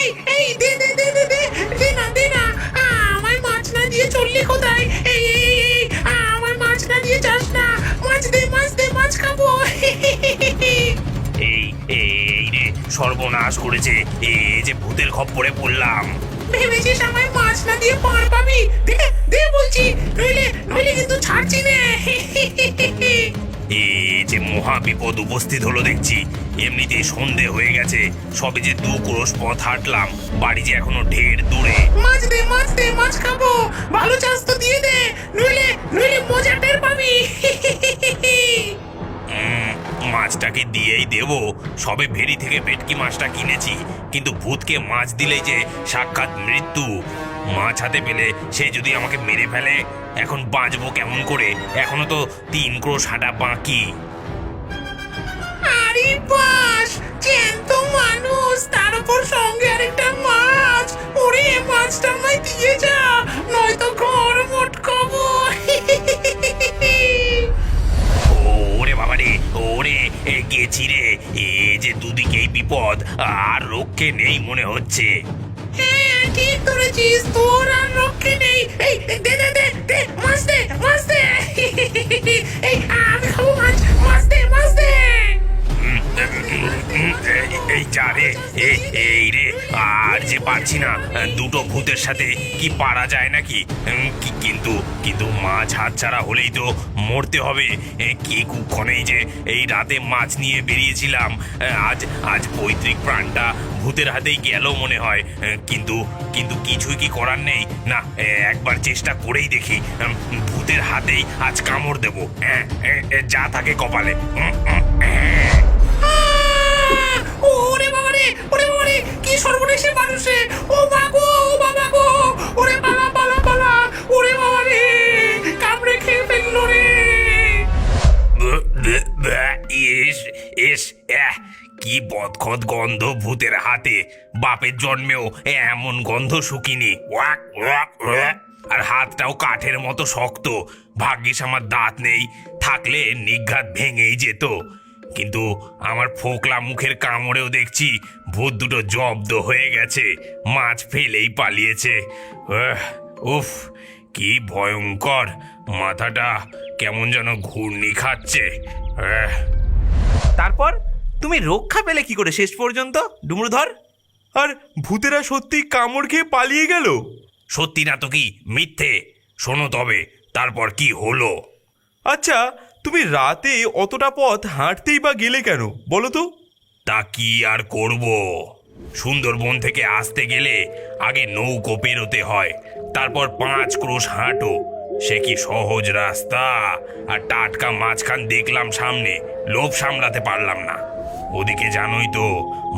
এই এই দে দে দে দে দে দে না দে না, আমার মাছ না দিয়ে চললি কোথায়? এই এই এই আমার মাছ না দিয়ে যাস না, মাছ দে মাছ দে, মাছ খাবো। এই এই রে, সর্বনাশ করেছে, এই যে ভূতের খপ্পরে পড়লাম। ভেবেছিস আমায় মাছ না দিয়ে পার পাবি? দে দে বলছি, নইলে নইলে কিন্তু ছাড়ছি না। এই যে মহা বিপদ উপস্থিত হলো দেখছি। এমনিতেই সন্ধে হয়ে গেছে, সবে যে 2 ক্রোশ পথ হাঁটলাম, বাড়ি যে এখনো ঢের দূরে। মাছ দে মাছ দে, মাছ খাবো, ভালো চাষ তো দিয়ে দে, নইলে নইলে মজা টের পাবি। মাছটাকে দিয়েই দেবো, সবে ভেরি থেকে ভেটকি মাছটা কিনেছি, কিন্তু ভূতকে মাছ দিলেই যে সাক্ষাৎ মৃত্যু। মাছ হাতে পেলে সে যদি আমাকে মেরে ফেলে, এখন বাঁচবো কেমন করে? এখনো তো 3 ক্রোশ হাঁটা বাকি। আরে বাস, জ্যান্ত মানুষ, তার উপর সঙ্গে আরেকটা মাছ। ওরে মাছটা আমায় দিয়ে যা, নয়তো ঘর মোটকাবো। ওরে বাবা রে, ওরে গেছি রে, এ যে দুদিকেই বিপদ, আর রক্ষে নেই মনে হচ্ছে। হ্যাঁ ঠিক ধরেছিস, তোর আর রক্ষে নেই। এই দে দে দে দে, মাছ দে মাছ দে। এই আমি খাবো মাছ, মাছ দে মাছ দে। এই যা রে, এই রে, আর যে পারছি না, দুটো ভূতের সাথে কি পারা যায় নাকি? কিন্তু কিন্তু মাছ হাতছাড়া হলেই তো মরতে হবে। কি কুক্ষণেই যে এই রাতে মাছ নিয়ে বেরিয়েছিলাম, আজ আজ পৈতৃক প্রাণটা ভূতের হাতেই গেল মনে হয়। কিন্তু কিন্তু কিছুই কি করার নেই। না, একবার চেষ্টা করেই দেখি, ভূতের হাতেই আজ কামড় দেবো, যা থাকে কপালে। ওরে বাবা রে, ওরে বাবা রে, কি সর্বনেশে মানুষে। ও মা গো, ও বাবা গো, ওরে পালা পালা পালা, ওরে বাবা রে, কামড়ে খেয়ে ফেললো রে। ইস ইস, কি বদখত গন্ধ ভূতের হাতে। বাপের জন্মেও এমন গন্ধ শুকিনি। ওয়াক ওয়াক ওয়াক। আর হাতটাও কাঠের মতো শক্ত। ভাগ্যিস আমার দাঁত নেই, থাকলে নিঘাত ভেঙেই যেত। কিন্তু আমার ফোকলা মুখের কামড়েও দেখছি ভূত দুটো জব্দ হয়ে গেছে, মাছ ফেলেই পালিয়েছে। উফ, কি ভয়ঙ্কর, মাথাটা কেমন যেন ঘূর্ণি খাচ্ছে। তারপর তুমি রক্ষা পেলে কি করে শেষ পর্যন্ত, ডুমরুধর? আর ভূতেরা সত্যি কামড় খেয়ে পালিয়ে গেল? সত্যি না তো কি মিথ্যে? শোনো তবে তারপর কি হলো। আচ্ছা, তুমি রাতে অতটা পথ হাঁটতেই বা গেলে কেন বলো তো? তা কি আর করব, সুন্দরবন থেকে আসতে গেলে আগে নৌকো পেরোতে হয়, তারপর 5 ক্রোশ হাঁটো। সে কি সহজ রাস্তা? আর টাটকা মাছখান দেখলাম সামনে, লোভ সামলাতে পারলাম না। ওদিকে জানোই তো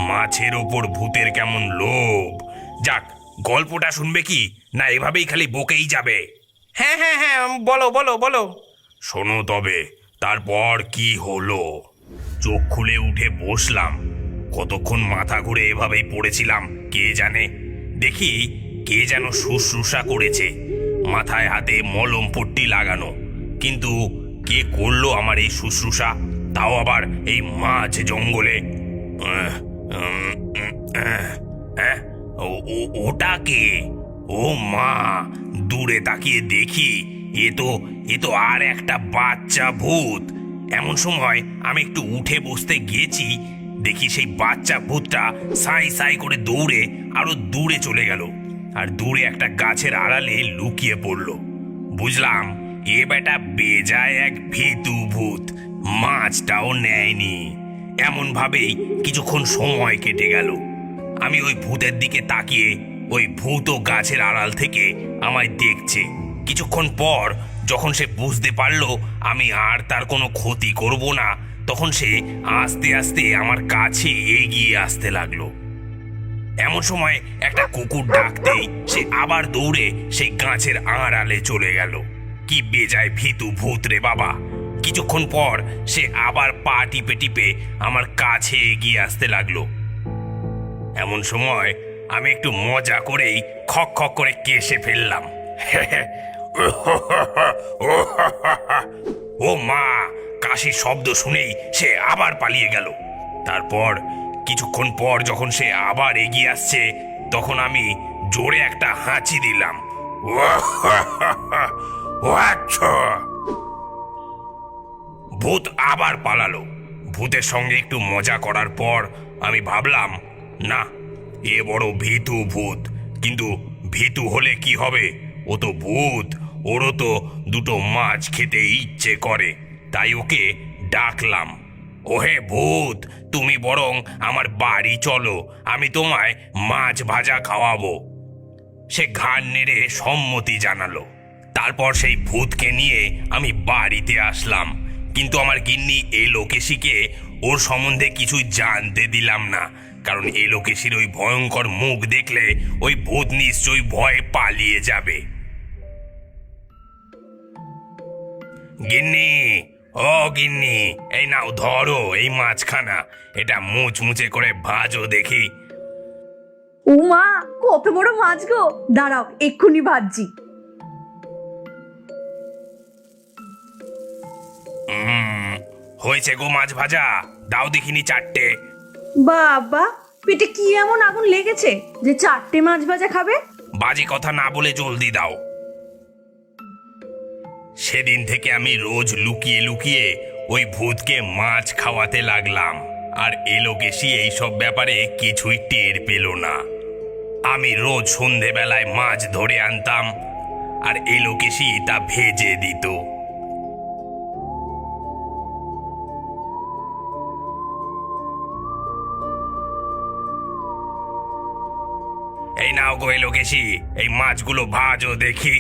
মাছের ওপর ভূতের কেমন লোভ। যাক, গল্পটা শুনবে কি না এভাবেই খালি বকেই যাবে? হ্যাঁ হ্যাঁ হ্যাঁ, বলো বলো বলো। শোনো তবে তারপর কি হলো। চোখ খুলে উঠে বসলাম, কতক্ষণ মাথা ঘুরে এভাবেই পড়েছিলাম কে জানে। দেখি কে যেন শুশ্রূষা করেছে, মাথায় হাতে মলম পট্টি লাগানো। কিন্তু কে করলো আমার এই শুশ্রূষা, তাও আবার এই মাঝ জঙ্গলে? ওটা কে? ও মা, দূরে তাকিয়ে দেখি এ তো আর একটা বাচ্চা ভূত। এমন সময় আমি একটু উঠে বসতে গেছি, দেখি সেই বাচ্চা ভূতটা সাই সাই করে দৌড়ে আরো দূরে চলে গেল, আর দূরে একটা গাছের আড়ালে লুকিয়ে পড়ল। বুঝলাম এ বেটা বেজায় এক ভীতু ভূত, মাছটাও নেয়নি। এমন ভাবেই কিছুক্ষণ সময় কেটে গেল। আমি ওই ভূতের দিকে তাকিয়ে, ওই ভূতও গাছের আড়াল থেকে আমায় দেখছে। কিছুক্ষণ পর যখন সে বুঝতে পারলো আমি আর তার কোনো ক্ষতি করব না, তখন সে আস্তে আস্তে আমার কাছে এগিয়ে আসতে লাগলো। এমন সময় একটা কুকুর ডাকতেই সে আবার দৌড়ে সেই গাছের আড়ালে চলে গেল। কি বেজায় ভীতু ভূত রে বাবা। কিছুক্ষণ পর সে আবার পা টিপে টিপে আমার কাছে এগিয়ে আসতে লাগলো। এমন সময় আমি একটু মজা করেই খক খক করে কেসে ফেললাম। ও মা, কাশির শব্দ শুনেই সে আবার পালিয়ে গেল। তারপর কিছুক্ষণ পর যখন সে আবার এগিয়ে আসছে, তখন আমি জোরে একটা হাঁচি দিলাম। ভূত আবার পালালো। ভূতের সঙ্গে একটু মজা করার পর আমি ভাবলাম, না, এ বড় ভীতু ভূত, কিন্তু ভীতু হলে কি হবে, ও তো ভূত, ওরও তো দুটো মাছ খেতে ইচ্ছে করে। তাই ওকে ডাকলাম, ওহে ভূত, তুমি বরং আমার বাড়ি চলো, আমি তোমায় মাছ ভাজা খাওয়াবো। সে ঘাড় নেড়ে সম্মতি জানালো। তারপর সেই ভূতকে নিয়ে আমি বাড়িতে আসলাম, কিন্তু আমার গিন্নি এলোকেশীকে ওর সম্বন্ধে কিছুই জানতে দিলাম না, কারণ এলোকেশীর ওই ভয়ঙ্কর মুখ দেখলে ওই ভূত নিশ্চয়ই ভয়ে পালিয়ে যাবে। গিন্নি, ও গিন্নি, এই নাও ধরো এই মাছখানা, এটা মুচমুচে করে ভাজো দেখি। ও মা, কত বড় মাছ গো! দাঁড়াও, এক্ষুনি ভাজছি। হয়েছে গো মাছ ভাজা, দাও দেখিনি চারটে। বাবা, পেটে কি এমন আগুন লেগেছে যে 4টে মাছ ভাজা খাবে? বাজে কথা না বলে জলদি দাও। সেদিন থেকে আমি রোজ লুকিয়ে লুকিয়ে ওই ভূতকে মাছ খাওয়াতে লাগলাম, আর এলোকেশী এইসব ব্যাপারে কিছুই টের পেল না। আমি রোজ সন্ধেবেলায় মাছ ধরে আনতাম, আর এলোকেশী তা ভেজে দিত। এই নাও গো এলোকেশী, এই মাছগুলো ভাজো দেখি।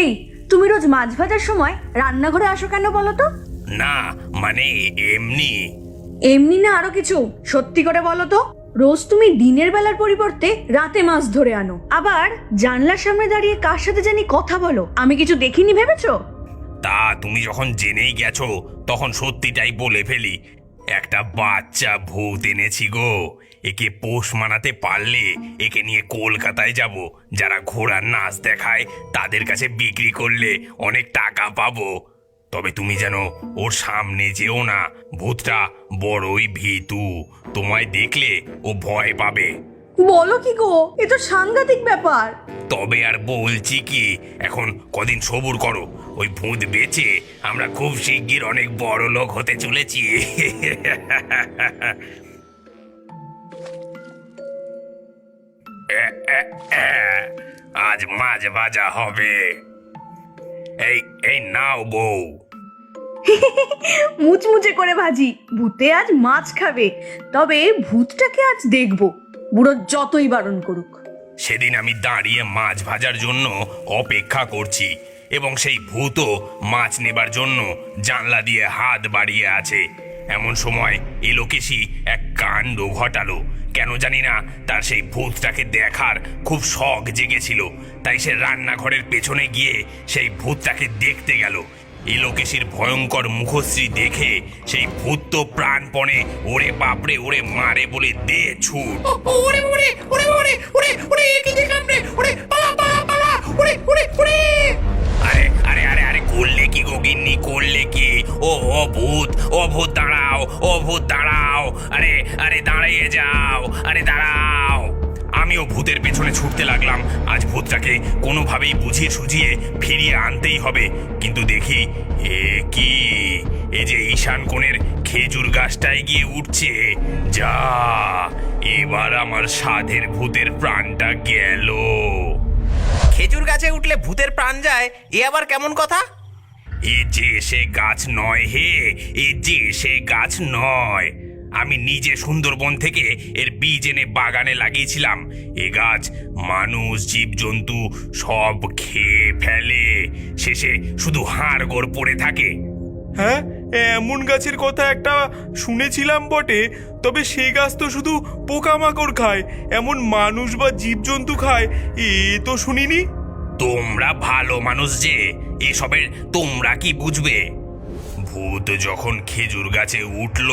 এই, তুমি রোজ মাছ ভাজার সময় রান্নাঘরে আসো কেন বলো তো? না, মানে এমনি। এমনি না আরো কিছু? সত্যি করে বলো তো। রোজ তুমি দিনের বেলার পরিবর্তে রাতে মাছ ধরে আনো, আবার জানলার সামনে দাঁড়িয়ে কার সাথে জানি কথা বলো। আমি কিছু দেখিনি ভেবেছো? তা তুমি যখন জেনেই গেছো তখন সত্যিটাই বলে ফেলি। একটা বাচ্চা ভূত এনেছি গো। একে পোষ মানাতে পারলে একে নিয়ে কলকাতায় যাব। যারা ঘোড়ার নাচ দেখায় তাদের কাছে বিক্রি করলে অনেক টাকা পাবো। তবে তুমি যেন ওর সামনে যেও না, ভূতটা বড়ই ভীতু, তোমায় দেখলে ও ভয় পাবে। বলো কি গো, এ তো সাংঘাতিক ব্যাপার। তবে আর বলছি কি, এখন কদিন সবুর করো। ওই ভূত বেচে আমরা খুব শিগগির অনেক বড় লোক হতে চলেছি। আজ মাছ ভাজা হবে। এই এই নাও বউ। মুচমুচে করে ভাজি। ভূতে আজ মাছ খাবে, তবে ভূতটাকে আজ দেখবো, বুড়ো যতই বারণ করুক। সেদিন আমি দাঁড়িয়ে মাছ ভাজার জন্য অপেক্ষা করছি, এবং সেই ভূতও মাছ নেবার জন্য জানলা দিয়ে হাত বাড়িয়ে আছে। এমন সময় এলোকেশী এক কাণ্ড ঘটালো। কেন জানি না, তার সেই ভূতটাকে দেখার খুব শখ জেগেছিল। তাই সে রান্নাঘরের পেছনে গিয়ে সেই ভূতটাকে দেখতে গেল। এলোকেশীর ভয়ঙ্কর মুখশ্রী দেখে সেই ভূত তো প্রাণপণে ওরে বাপরে ওরে মারে বলে দে ছুট। ওরে ওরে ওরে ওরে ওরে ওরে কি দেখলাম রে, ওরে পালা পালা পালা, ওরে ওরে ওরে। আরে আরে আরে আরে করলে কি গোগিন্নি, করলে কি? ও ভূত, ও ভূত দাঁড়াও, ও ভূত দাঁড়াও, আরে আরে দাঁড়িয়ে যাও, আরে দাঁড়াও। আমিও ভূতের পেছনে ছুটতে লাগলাম। আজ ভূতটাকে কোনোভাবেই বুঝিয়ে সুঝিয়ে ফিরিয়ে আনতেই হবে। কিন্তু দেখি, এ কি, এ যে ঈশান কোণের খেজুর গাছটায় গিয়ে উঠছে। যা, এবার আমার সাধের ভূতের প্রাণটা গেল। খেজুর গাছে উঠলে ভূতের প্রাণ যায়, এ আবার কেমন কথা? এ যে সে গাছ নয় হে, এ যে সে গাছ নয়। আমি নিজে সুন্দরবন থেকে এর বীজ এনে বাগানে লাগিয়েছিলাম। এ গাছ মানুষ জীবজন্তু সব খেয়ে ফেলে, শেষে শুধু হাড়গোড় পড়ে থাকে। হ্যাঁ, এমন গাছের কথা একটা শুনেছিলাম বটে, তবে সে গাছ তো শুধু পোকামাকড় খায়, এমন মানুষ বা জীবজন্তু খায় এ তো শুনিনি। তোমরা ভালো মানুষ যে, এসবের তোমরা কি বুঝবে? ভূত যখন খেজুর গাছে উঠল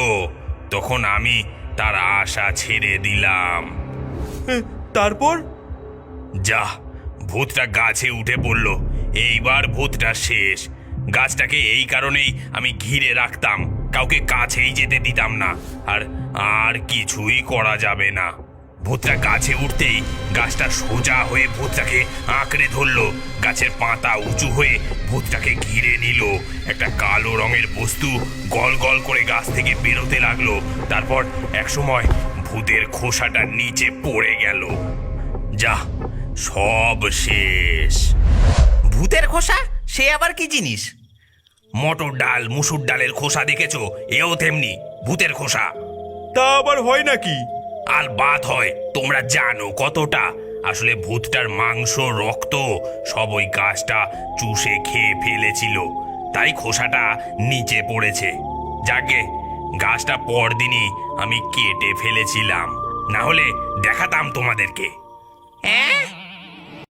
তখন আমি তার আশা ছেড়ে দিলাম। তারপর? যা, ভূতটা গাছে উঠে পড়ল। এইবার ভূতটা শেষ। গাছটাকে এই কারণেই আমি ঘিরে রাখতাম, কাউকে কাছেই যেতে দিতাম না। আর আর কিছুই করা যাবে না। ভূতটা গাছে উঠতেই গাছটা সোজা হয়ে ভূতটাকে আঁকড়ে ধরলো। গাছের পাতা উঁচু হয়ে ভূতটাকে ঘিরে নিল। একটা কালো রঙের বস্তু গল গল করে গাছ থেকে বেরোতে লাগলো। তারপর একসময় ভূতের খোসাটা নিচে পড়ে গেল। যা, সব শেষ। ভূতের খোসা? সে আবার কি জিনিস? মটর ডাল, মুসুর ডালের খোসা দেখেছো? এও তেমনি ভূতের খোসা। তা আবার হয় নাকি? আর বাত হয়, তোমরা জানো কতটা? আসলে ভূতটার মাংস, রক্ত সব ওই গাছটা চুষে খেয়ে ফেলেছিল, তাই খোসাটা নিচে পড়েছে। যাকে গাছটা পরদিনই আমি কেটে ফেলেছিলাম, না হলে দেখাতাম তোমাদেরকে। হ্যাঁ,